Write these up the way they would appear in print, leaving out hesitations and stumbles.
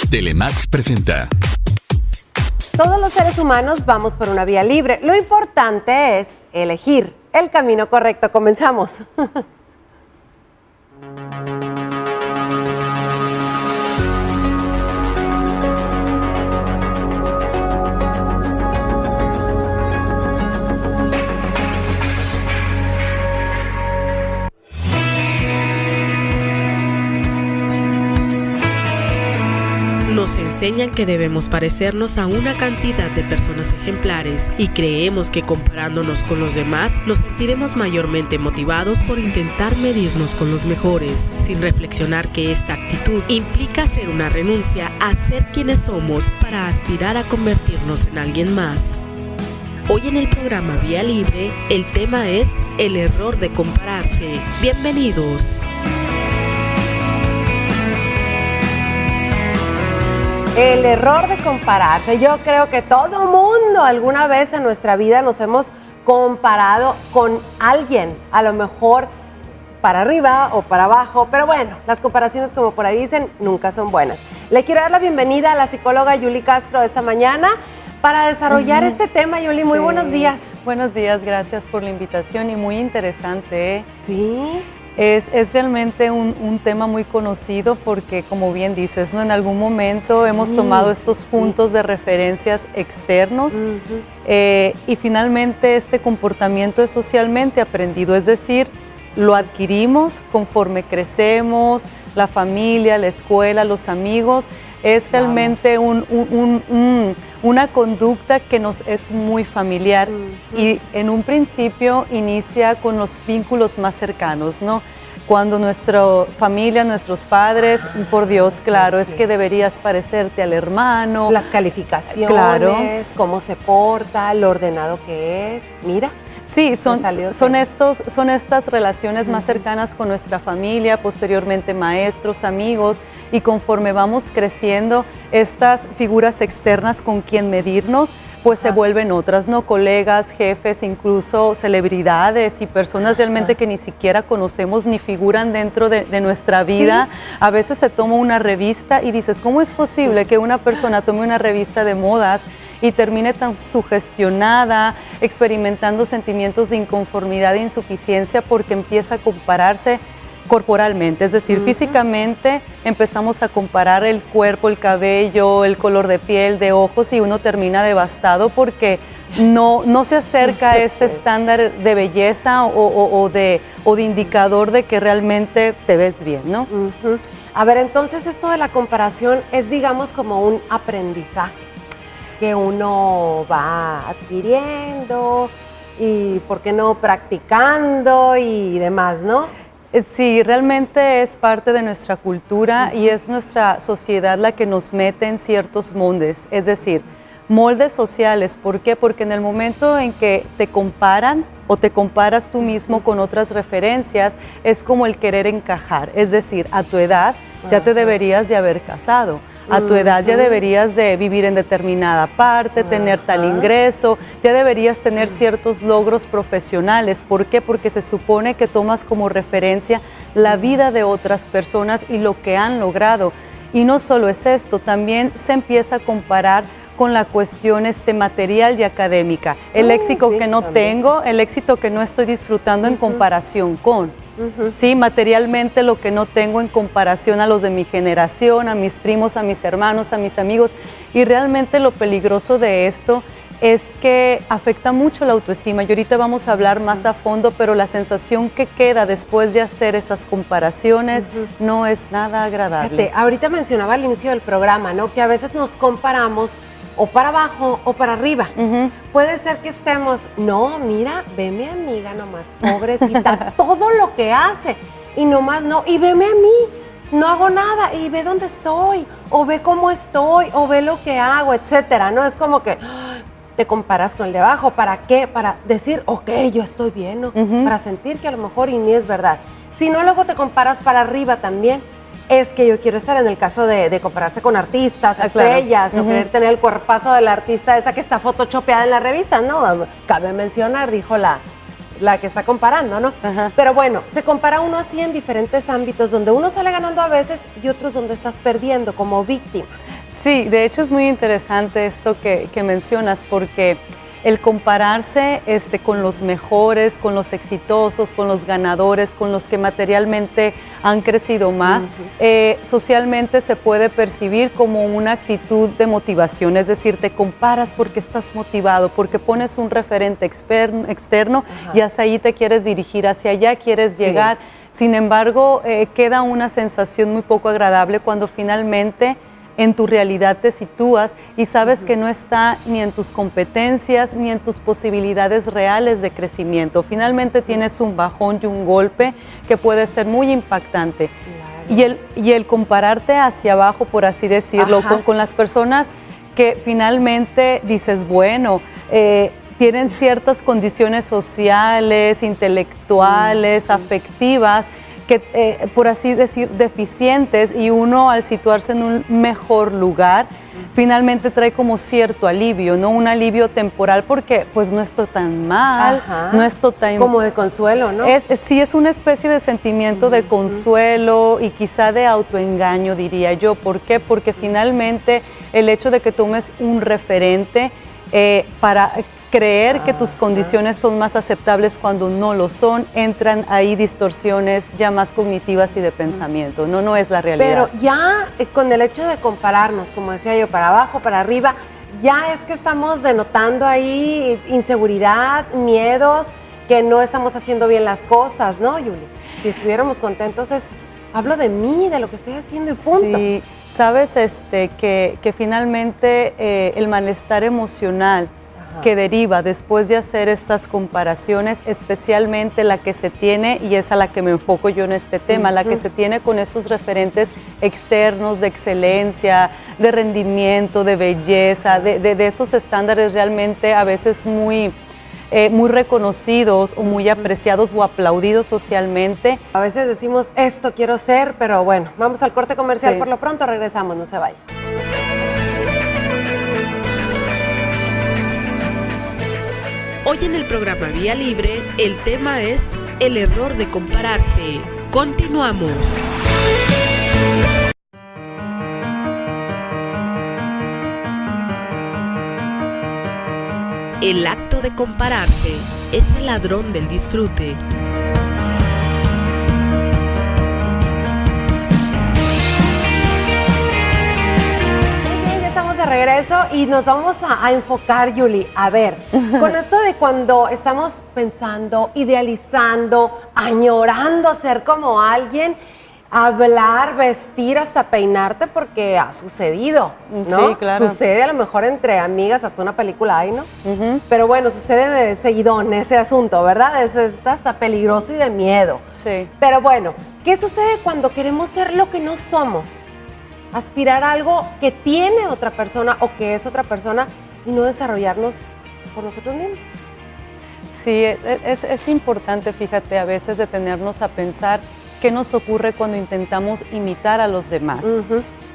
Telemax presenta. Todos los seres humanos vamos por una vía libre. Lo importante es elegir el camino correcto. Comenzamos. Nos enseñan que debemos parecernos a una cantidad de personas ejemplares y creemos que comparándonos con los demás nos sentiremos mayormente motivados por intentar medirnos con los mejores, sin reflexionar que esta actitud implica hacer una renuncia a ser quienes somos para aspirar a convertirnos en alguien más. Hoy en el programa Vía Libre, el tema es el error de compararse. Bienvenidos. El error de compararse. Yo creo que todo mundo alguna vez en nuestra vida nos hemos comparado con alguien, a lo mejor para arriba o para abajo, pero bueno, las comparaciones, como por ahí dicen, nunca son buenas. Le quiero dar la bienvenida a la psicóloga Yuli Castro esta mañana para desarrollar este tema. Yuli, muy buenos días. Buenos días, gracias por la invitación y muy interesante. Sí. Es realmente un tema muy conocido porque, como bien dices, ¿no? En algún momento hemos tomado estos puntos de referencias externos y finalmente este comportamiento es socialmente aprendido, es decir, lo adquirimos conforme crecemos, la familia, la escuela, los amigos, es realmente una conducta que nos es muy familiar y en un principio inicia con los vínculos más cercanos, ¿no? Cuando nuestra familia, nuestros padres, por Dios, claro, es que deberías parecerte al hermano. Las calificaciones, claro, cómo se porta, lo ordenado que es, mira. Sí, son estas relaciones más cercanas con nuestra familia, posteriormente maestros, amigos, y conforme vamos creciendo, estas figuras externas con quien medirnos, pues se vuelven otras, ¿no? Colegas, jefes, incluso celebridades y personas realmente que ni siquiera conocemos ni figuran dentro de nuestra vida. ¿Sí? A veces se toma una revista y dices, ¿cómo es posible que una persona tome una revista de modas y termine tan sugestionada, experimentando sentimientos de inconformidad e insuficiencia porque empieza a compararse corporalmente? Es decir, físicamente empezamos a comparar el cuerpo, el cabello, el color de piel, de ojos, y uno termina devastado porque no se acerca a ese estándar de belleza o de indicador de que realmente te ves bien, ¿no? A ver, entonces esto de la comparación es, digamos, como un aprendizaje que uno va adquiriendo y, ¿por qué no?, practicando y demás, ¿no? Sí, realmente es parte de nuestra cultura y es nuestra sociedad la que nos mete en ciertos moldes, es decir, moldes sociales. ¿Por qué? Porque en el momento en que te comparan o te comparas tú mismo con otras referencias, es como el querer encajar, es decir, a tu edad ya te deberías de haber casado. A tu edad ya deberías de vivir en determinada parte, tener tal ingreso, ya deberías tener ciertos logros profesionales. ¿Por qué? Porque se supone que tomas como referencia la vida de otras personas y lo que han logrado. Y no solo es esto, también se empieza a comparar con la cuestión material y académica. El éxito que no tengo, el éxito que no estoy disfrutando en comparación con. Sí, materialmente lo que no tengo en comparación a los de mi generación, a mis primos, a mis hermanos, a mis amigos. Y realmente lo peligroso de esto es que afecta mucho la autoestima. Y ahorita vamos a hablar más a fondo, pero la sensación que queda después de hacer esas comparaciones no es nada agradable. Fíjate, ahorita mencionaba al inicio del programa, ¿no?, que a veces nos comparamos o para abajo o para arriba. Puede ser que estemos, no, mira, ve mi amiga nomás, pobrecita, todo lo que hace, y nomás no, y veme a mí, no hago nada, y ve dónde estoy, o ve cómo estoy, o ve lo que hago, etcétera, ¿no? Es como que te comparas con el de abajo. ¿Para qué? Para decir, ok, yo estoy bien, ¿no? Para sentir que a lo mejor y ni es verdad. Si no, luego te comparas para arriba también. Es que yo quiero estar en el caso de compararse con artistas, estrellas, o querer tener el cuerpazo de la artista esa que está photoshopeada en la revista, ¿no? Cabe mencionar, dijo la la que está comparando, ¿no? Ajá. Pero bueno, se compara uno así en diferentes ámbitos, donde uno sale ganando a veces y otros donde estás perdiendo como víctima. Sí, de hecho es muy interesante esto que mencionas, porque el compararse con los mejores, con los exitosos, con los ganadores, con los que materialmente han crecido más, socialmente se puede percibir como una actitud de motivación, es decir, te comparas porque estás motivado, porque pones un referente externo y hacia ahí te quieres dirigir, hacia allá quieres llegar. Sin embargo, queda una sensación muy poco agradable cuando finalmente en tu realidad te sitúas y sabes que no está ni en tus competencias ni en tus posibilidades reales de crecimiento. Finalmente tienes un bajón y un golpe que puede ser muy impactante. Claro. Y el compararte hacia abajo, por así decirlo, con las personas que finalmente dices, bueno, tienen ciertas condiciones sociales, intelectuales, afectivas, que por así decir deficientes, y uno al situarse en un mejor lugar finalmente trae como cierto alivio, ¿no? Un alivio temporal porque pues no estoy tan mal, no estoy tan... Como de consuelo, ¿no? Sí, es una especie de sentimiento de consuelo y quizá de autoengaño, diría yo. ¿Por qué? Porque finalmente el hecho de que tomes un referente para creer que tus condiciones son más aceptables cuando no lo son, entran ahí distorsiones ya más cognitivas y de pensamiento, no es la realidad. Pero ya con el hecho de compararnos, como decía yo, para abajo, para arriba, ya es que estamos denotando ahí inseguridad, miedos, que no estamos haciendo bien las cosas, ¿no, Yuli? Si estuviéramos contentos hablo de mí, de lo que estoy haciendo y punto. Sí, sabes que finalmente el malestar emocional que deriva después de hacer estas comparaciones, especialmente la que se tiene, y es a la que me enfoco yo en este tema, la que se tiene con esos referentes externos de excelencia, de rendimiento, de belleza, de esos estándares realmente a veces muy reconocidos o muy apreciados o aplaudidos socialmente. A veces decimos, esto quiero ser, pero bueno, vamos al corte comercial por lo pronto, regresamos, no se vayan. Hoy en el programa Vía Libre, el tema es el error de compararse. Continuamos. El acto de compararse es el ladrón del disfrute. Regreso y nos vamos a enfocar, Yuli, a ver, con esto de cuando estamos pensando, idealizando, añorando ser como alguien, hablar, vestir, hasta peinarte, porque ha sucedido, ¿no? Sí, claro. Sucede a lo mejor entre amigas, hasta una película hay, ¿no? Pero bueno, sucede seguidón ese asunto, ¿verdad? Es hasta peligroso y de miedo. Sí. Pero bueno, ¿qué sucede cuando queremos ser lo que no somos? Aspirar a algo que tiene otra persona o que es otra persona y no desarrollarnos por nosotros mismos. Sí, es importante, fíjate, a veces detenernos a pensar qué nos ocurre cuando intentamos imitar a los demás.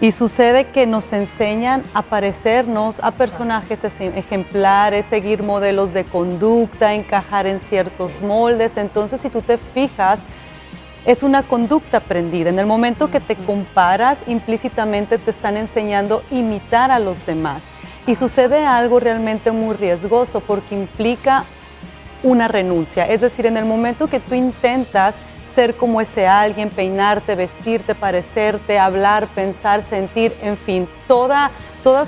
Y sucede que nos enseñan a parecernos a personajes ejemplares, seguir modelos de conducta, encajar en ciertos moldes. Entonces, si tú te fijas, es una conducta aprendida. En el momento que te comparas, implícitamente te están enseñando a imitar a los demás. Y sucede algo realmente muy riesgoso porque implica una renuncia. Es decir, en el momento que tú intentas ser como ese alguien, peinarte, vestirte, parecerte, hablar, pensar, sentir, en fin, todas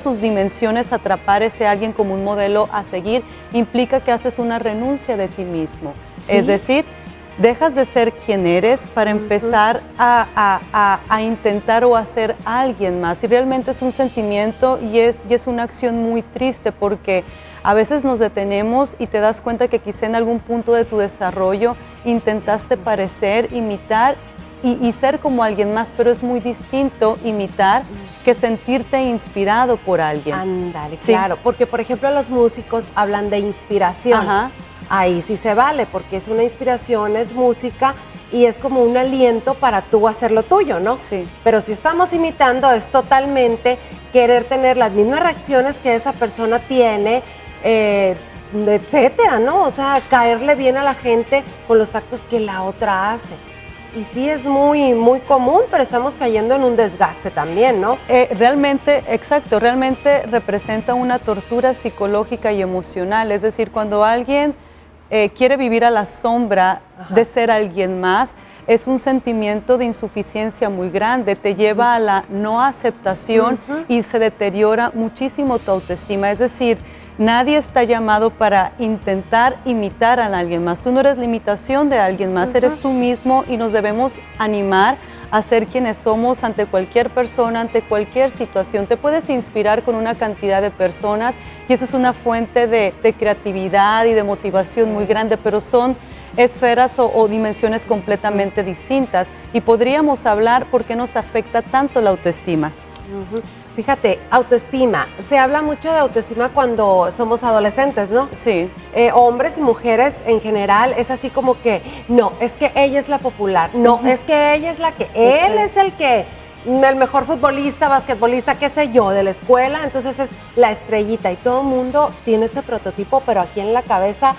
sus dimensiones, atrapar ese alguien como un modelo a seguir, implica que haces una renuncia de ti mismo. ¿Sí? Es decir, dejas de ser quien eres para empezar a intentar o a ser alguien más. Y realmente es un sentimiento y es una acción muy triste porque a veces nos detenemos y te das cuenta que quizá en algún punto de tu desarrollo intentaste parecer, imitar y ser como alguien más, pero es muy distinto imitar que sentirte inspirado por alguien. Ándale, claro, porque por ejemplo los músicos hablan de inspiración. Ahí sí se vale, porque es una inspiración, es música y es como un aliento para tú hacer lo tuyo, ¿no? Sí. Pero si estamos imitando es totalmente querer tener las mismas reacciones que esa persona tiene, etcétera, ¿no? O sea, caerle bien a la gente con los actos que la otra hace. Y sí es muy, muy común, pero estamos cayendo en un desgaste también, ¿no? Realmente, exacto, realmente representa una tortura psicológica y emocional. Es decir, cuando alguien quiere vivir a la sombra de ser alguien más, es un sentimiento de insuficiencia muy grande, te lleva a la no aceptación y se deteriora muchísimo tu autoestima. Es decir, nadie está llamado para intentar imitar a alguien más. Tú no eres la imitación de alguien más, eres tú mismo, y nos debemos animar a ser quienes somos ante cualquier persona, ante cualquier situación. Te puedes inspirar con una cantidad de personas y eso es una fuente de creatividad y de motivación muy grande, pero son esferas o dimensiones completamente distintas. Y podríamos hablar por qué nos afecta tanto la autoestima. Fíjate, autoestima. Se habla mucho de autoestima cuando somos adolescentes, ¿no? Sí. Hombres y mujeres en general es así como que, no, es que ella es la popular, no, es que ella es la que, él es el mejor futbolista, basquetbolista, qué sé yo, de la escuela, entonces es la estrellita y todo el mundo tiene ese prototipo, pero aquí en la cabeza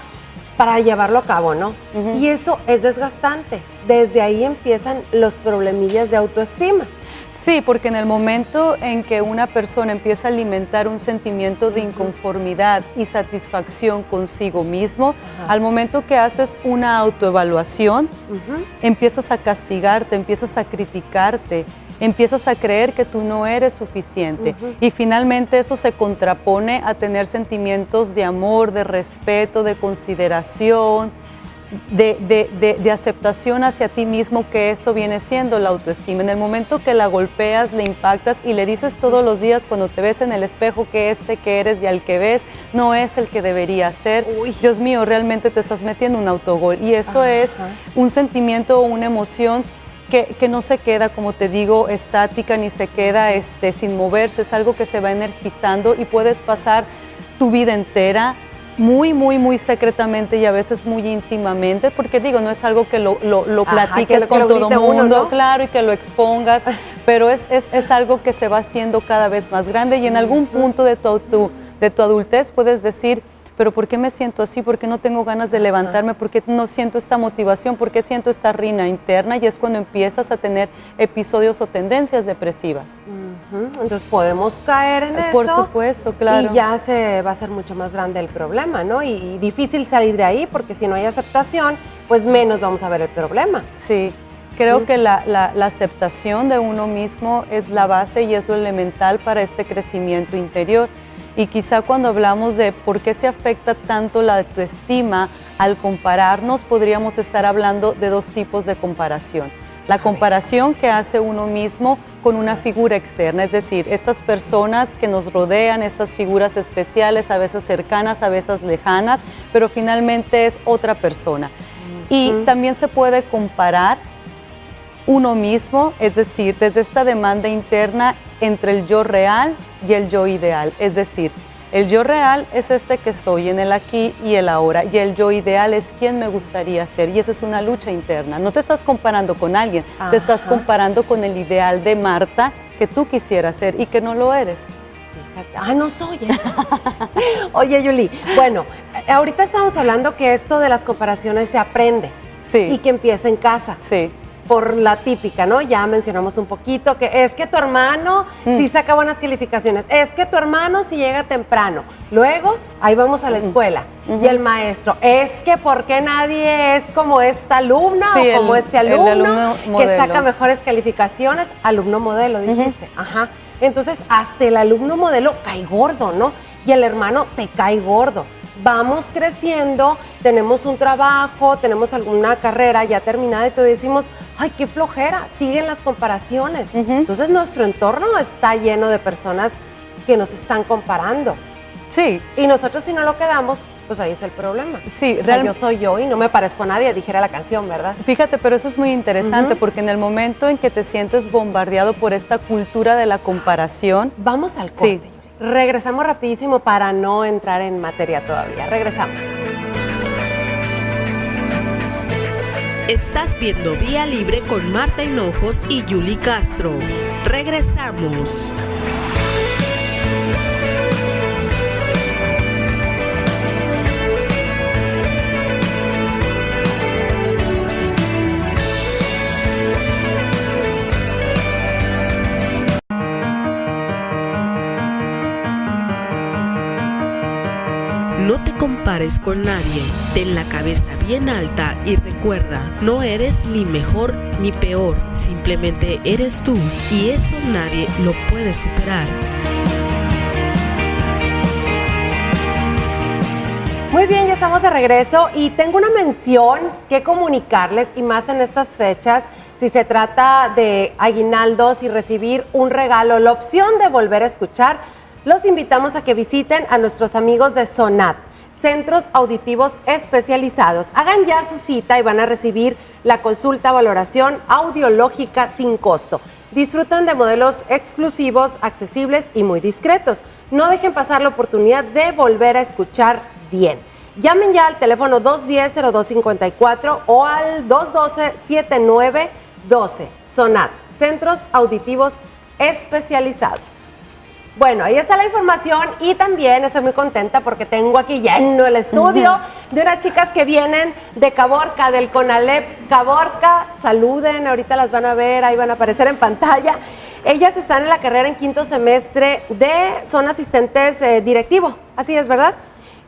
para llevarlo a cabo, ¿no? Y eso es desgastante. Desde ahí empiezan los problemillas de autoestima. Sí, porque en el momento en que una persona empieza a alimentar un sentimiento de inconformidad y satisfacción consigo mismo, al momento que haces una autoevaluación, empiezas a castigarte, empiezas a criticarte, empiezas a creer que tú no eres suficiente y finalmente eso se contrapone a tener sentimientos de amor, de respeto, de consideración, de aceptación hacia ti mismo, que eso viene siendo la autoestima. En el momento que la golpeas, le impactas y le dices todos los días cuando te ves en el espejo que que eres y al que ves no es el que debería ser, Dios mío, realmente te estás metiendo un autogol y eso es un sentimiento o una emoción que no se queda, como te digo, estática, ni se queda sin moverse, es algo que se va energizando y puedes pasar tu vida entera muy, muy, muy secretamente y a veces muy íntimamente, porque digo, no es algo que lo platiques con todo el mundo, ¿no? Claro, y que lo expongas, pero es algo que se va haciendo cada vez más grande y en algún punto de tu adultez puedes decir, pero ¿por qué me siento así? ¿Por qué no tengo ganas de levantarme? ¿Por qué no siento esta motivación? ¿Por qué siento esta rina interna? Y es cuando empiezas a tener episodios o tendencias depresivas. Entonces podemos caer en eso. Por supuesto, claro. Y ya se va a hacer mucho más grande el problema, ¿no? Y difícil salir de ahí porque si no hay aceptación, pues menos vamos a ver el problema. Sí. Creo que la aceptación de uno mismo es la base y es lo elemental para este crecimiento interior. Y quizá cuando hablamos de por qué se afecta tanto la autoestima al compararnos, podríamos estar hablando de dos tipos de comparación. La comparación que hace uno mismo con una figura externa, es decir, estas personas que nos rodean, estas figuras especiales, a veces cercanas, a veces lejanas, pero finalmente es otra persona. Y también se puede comparar uno mismo, es decir, desde esta demanda interna entre el yo real y el yo ideal. Es decir, el yo real es este que soy en el aquí y el ahora, y el yo ideal es quien me gustaría ser, y esa es una lucha interna. No te estás comparando con alguien, te estás comparando con el ideal de Marta que tú quisieras ser y que no lo eres. No soy. Oye, Yuli, bueno, ahorita estamos hablando que esto de las comparaciones se aprende y que empieza en casa. Sí. Por la típica, ¿no? Ya mencionamos un poquito que es que tu hermano sí saca buenas calificaciones, es que tu hermano sí llega temprano. Luego, ahí vamos a la escuela y el maestro, es que ¿por qué nadie es como esta alumna o como este alumno que saca mejores calificaciones? Alumno modelo, dijiste. Entonces, hasta el alumno modelo cae gordo, ¿no? Y el hermano te cae gordo. Vamos creciendo, tenemos un trabajo, tenemos alguna carrera ya terminada y te decimos, ay, qué flojera, siguen las comparaciones. Entonces nuestro entorno está lleno de personas que nos están comparando. Sí. Y nosotros si no lo quedamos, pues ahí es el problema. Sí, yo soy yo y no me parezco a nadie, dijera la canción, ¿verdad? Fíjate, pero eso es muy interesante porque en el momento en que te sientes bombardeado por esta cultura de la comparación. Vamos al corte. Sí. Regresamos rapidísimo para no entrar en materia todavía. Regresamos. Estás viendo Vía Libre con Marta Hinojos y Yuli Castro. Regresamos. No te compares con nadie, ten la cabeza bien alta y recuerda, no eres ni mejor ni peor, simplemente eres tú y eso nadie lo puede superar. Muy bien, ya estamos de regreso y tengo una mención que comunicarles y más en estas fechas. Si se trata de aguinaldos y recibir un regalo, la opción de volver a escuchar, los invitamos a que visiten a nuestros amigos de Sonat, Centros Auditivos Especializados. Hagan ya su cita y van a recibir la consulta valoración audiológica sin costo. Disfrutan de modelos exclusivos, accesibles y muy discretos. No dejen pasar la oportunidad de volver a escuchar bien. Llamen ya al teléfono 210-0254 o al 212-7912. Sonat, Centros Auditivos Especializados. Bueno, ahí está la información y también estoy muy contenta porque tengo aquí lleno el estudio de unas chicas que vienen de Caborca, del CONALEP Caborca. Saluden, ahorita las van a ver, ahí van a aparecer en pantalla. Ellas están en la carrera en quinto semestre son asistentes directivo, así es, ¿verdad?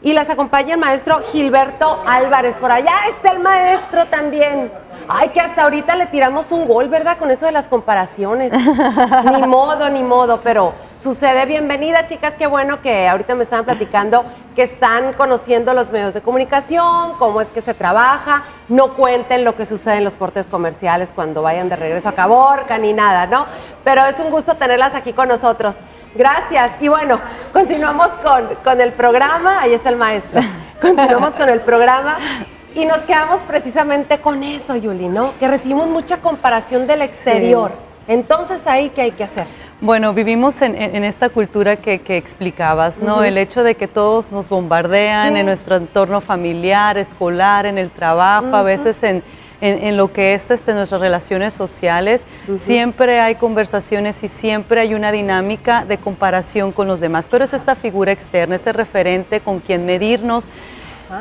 Y las acompaña el maestro Gilberto Álvarez. Por allá está el maestro también. Ay, que hasta ahorita le tiramos un gol, ¿verdad? Con eso de las comparaciones. Ni modo, pero sucede. Bienvenida, chicas, qué bueno que ahorita me estaban platicando que están conociendo los medios de comunicación, cómo es que se trabaja. No cuenten lo que sucede en los cortes comerciales cuando vayan de regreso a Caborca, ni nada, ¿no? Pero es un gusto tenerlas aquí con nosotros. Gracias. Y bueno, continuamos con el programa. Ahí está el maestro. Continuamos con el programa y nos quedamos precisamente con eso, Yuli, ¿no? Que recibimos mucha comparación del exterior. Sí. Entonces, ¿ahí qué hay que hacer? Bueno, vivimos en esta cultura que explicabas, ¿no? El hecho de que todos nos bombardean en nuestro entorno familiar, escolar, en el trabajo, a veces en lo que es nuestras relaciones sociales, siempre hay conversaciones y siempre hay una dinámica de comparación con los demás, pero es esta figura externa, este referente con quien medirnos.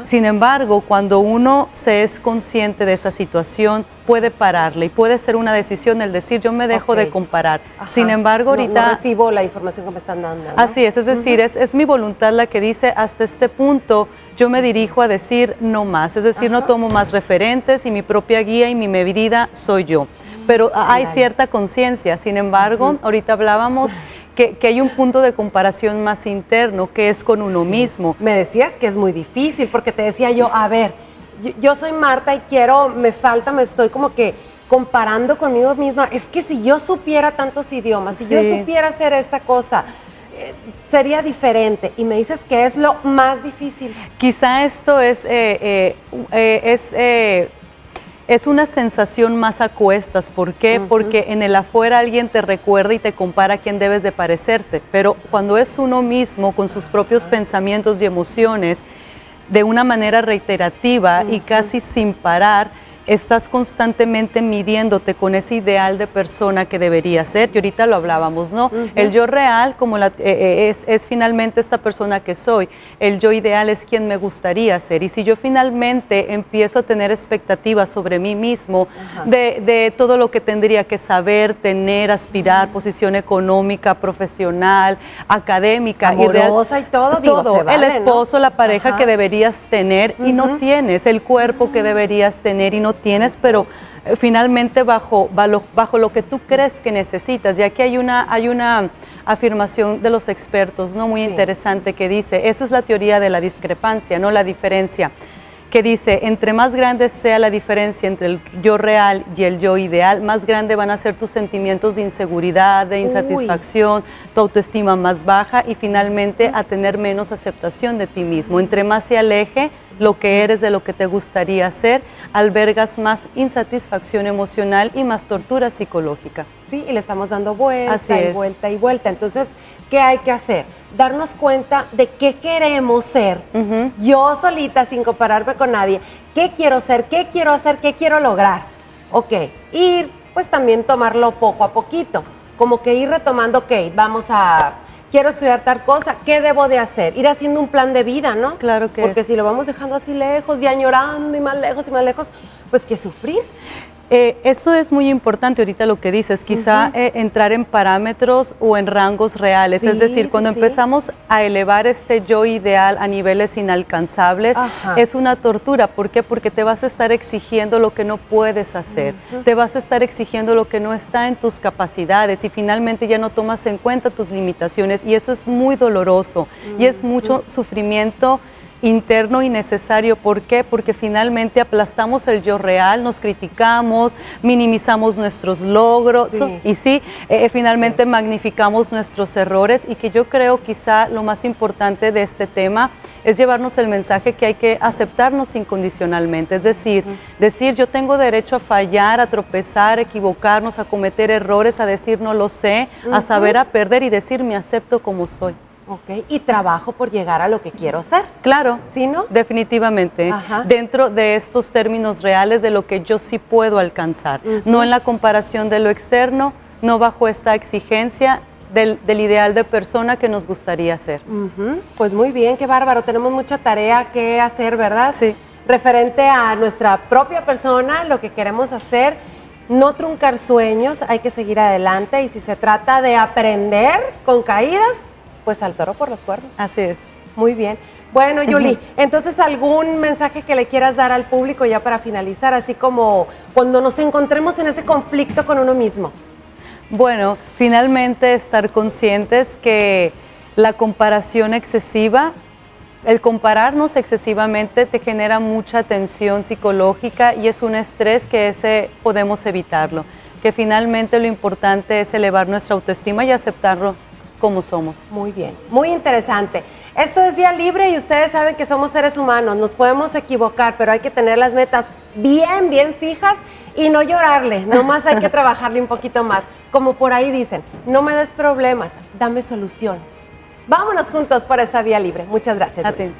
Sin embargo, cuando uno se es consciente de esa situación, puede pararle y puede ser una decisión el decir, yo me dejo de comparar. Sin embargo, ahorita... No recibo la información que me están dando, ¿no? Así es decir, es mi voluntad la que dice, hasta este punto yo me dirijo a decir no más, es decir, no tomo más referentes y mi propia guía y mi medida soy yo. Pero hay cierta conciencia, sin embargo, ahorita hablábamos... Que hay un punto de comparación más interno, que es con uno mismo. Me decías que es muy difícil, porque te decía yo, a ver, yo soy Marta y me estoy como que comparando conmigo misma. Es que si yo supiera tantos idiomas, si yo supiera hacer esta cosa, sería diferente. Y me dices que es lo más difícil. Quizá esto es una sensación más a cuestas. ¿Por qué? Porque en el afuera alguien te recuerda y te compara a quién debes de parecerte, pero cuando es uno mismo con sus propios pensamientos y emociones, de una manera reiterativa y casi sin parar, estás constantemente midiéndote con ese ideal de persona que debería ser, y ahorita lo hablábamos, ¿no? El yo real como es finalmente esta persona que soy, el yo ideal es quien me gustaría ser, y si yo finalmente empiezo a tener expectativas sobre mí mismo, de todo lo que tendría que saber, tener, aspirar, posición económica, profesional, académica, amorosa y todo, se vale, el esposo, ¿no? La pareja que deberías tener y no tienes, el cuerpo que deberías tener y no tienes, pero finalmente bajo lo que tú crees que necesitas. Y aquí hay una afirmación de los expertos, ¿no? Muy interesante, que dice, esa es la teoría de la discrepancia, no la diferencia, que dice, entre más grande sea la diferencia entre el yo real y el yo ideal, más grande van a ser tus sentimientos de inseguridad, de insatisfacción, tu autoestima más baja y finalmente a tener menos aceptación de ti mismo. Entre más se aleje lo que eres de lo que te gustaría ser, albergas más insatisfacción emocional y más tortura psicológica. Sí, y le estamos dando vuelta y vuelta y vuelta. Entonces, ¿qué hay que hacer? Darnos cuenta de qué queremos ser. Yo solita, sin compararme con nadie, ¿qué quiero ser? ¿Qué quiero hacer? ¿Qué quiero lograr? Ok, y pues también tomarlo poco a poquito, como que ir retomando, quiero estudiar tal cosa, ¿qué debo de hacer? Ir haciendo un plan de vida, ¿no? Claro que Porque si lo vamos dejando así lejos y añorando y más lejos, pues qué sufrir. Eso es muy importante ahorita lo que dices, quizá entrar en parámetros o en rangos reales, Sí, es decir, sí, cuando sí. empezamos a elevar este yo ideal a niveles inalcanzables, Ajá. es una tortura. ¿Por qué? Porque te vas a estar exigiendo lo que no puedes hacer, te vas a estar exigiendo lo que no está en tus capacidades y finalmente ya no tomas en cuenta tus limitaciones y eso es muy doloroso y es mucho sufrimiento interno y necesario. ¿Por qué? Porque finalmente aplastamos el yo real, nos criticamos, minimizamos nuestros logros Sí. y finalmente magnificamos nuestros errores y que yo creo quizá lo más importante de este tema es llevarnos el mensaje que hay que aceptarnos incondicionalmente, es decir, decir yo tengo derecho a fallar, a tropezar, a equivocarnos, a cometer errores, a decir no lo sé, a saber a perder y decir me acepto como soy. Ok, y trabajo por llegar a lo que quiero ser. Claro, ¿Sí, no? definitivamente, Ajá. dentro de estos términos reales de lo que yo sí puedo alcanzar, no en la comparación de lo externo, no bajo esta exigencia del ideal de persona que nos gustaría ser. Pues muy bien, qué bárbaro, tenemos mucha tarea que hacer, ¿verdad? Sí. Referente a nuestra propia persona, lo que queremos hacer, no truncar sueños, hay que seguir adelante y si se trata de aprender con caídas, pues al toro por los cuernos. Así es. Muy bien. Bueno, Yuli, entonces algún mensaje que le quieras dar al público ya para finalizar, así como cuando nos encontremos en ese conflicto con uno mismo. Bueno, finalmente estar conscientes que la comparación excesiva, el compararnos excesivamente te genera mucha tensión psicológica y es un estrés que podemos evitarlo. Que finalmente lo importante es elevar nuestra autoestima y aceptarlo como somos. Muy bien, muy interesante. Esto es Vía Libre y ustedes saben que somos seres humanos, nos podemos equivocar, pero hay que tener las metas bien, bien fijas y no llorarle, nomás hay que trabajarle un poquito más. Como por ahí dicen, no me des problemas, dame soluciones. Vámonos juntos por esta Vía Libre. Muchas gracias. A ti.